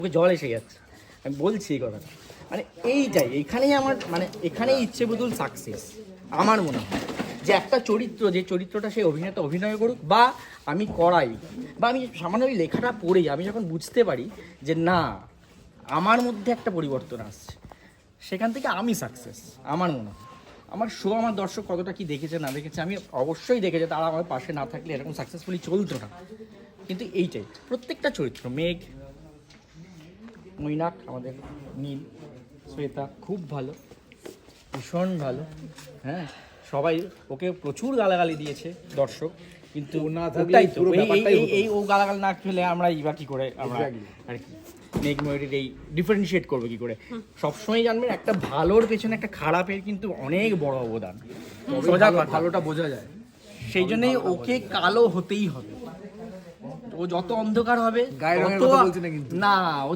ওকে জল এসে যাচ্ছে, আমি বলছি এই কথাটা। মানে এইটাই, এখানেই আমার মানে এখানেই ইচ্ছেবুতুল সাকসেস আমার মনে হয়। যে একটা চরিত্র, যে চরিত্রটা সেই অভিনেতা অভিনয় করুক বা আমি করাই, বা আমি সামান্য ওই লেখাটা পড়েই আমি যখন বুঝতে পারি যে না আমার মধ্যে একটা পরিবর্তন আসছে, সেখান থেকে আমি সাকসেস আমার মনে হয়। আমার শো আমার দর্শক কতটা কি দেখেছে না দেখেছে আমি অবশ্যই দেখেছে, তারা আমার পাশে না থাকলে এরকম সাকসেসফুলি চলতো না। কিন্তু এইটাই প্রত্যেকটা চরিত্র, মেঘ, মৈনাক, আমাদের নীল, শ্বেতা খুব ভালো, ভীষণ ভালো। হ্যাঁ, সবাই ওকে প্রচুর গালাগালি দিয়েছে দর্শক, কিন্তু না থাকলে ওটাই তো পুরো ব্যাপারটাই হতো না। এই ও গালাগাল না খেলে আমরা বা কি করে আমরা আর কি মেঘ ময়ূরীর এই ডিফারেন্সিয়েট করবো কি করে। সবসময় জানবেন একটা ভালোর পেছনে একটা খারাপের কিন্তু অনেক বড় অবদান, সোজা কথা। ভালোটা বোঝা যায়। সেই জন্যই ওকে কালো হতেই হবে। ও যত অন্ধকার হবে গায়ের রঙের তত কথা বলছি না কিন্তু। না ও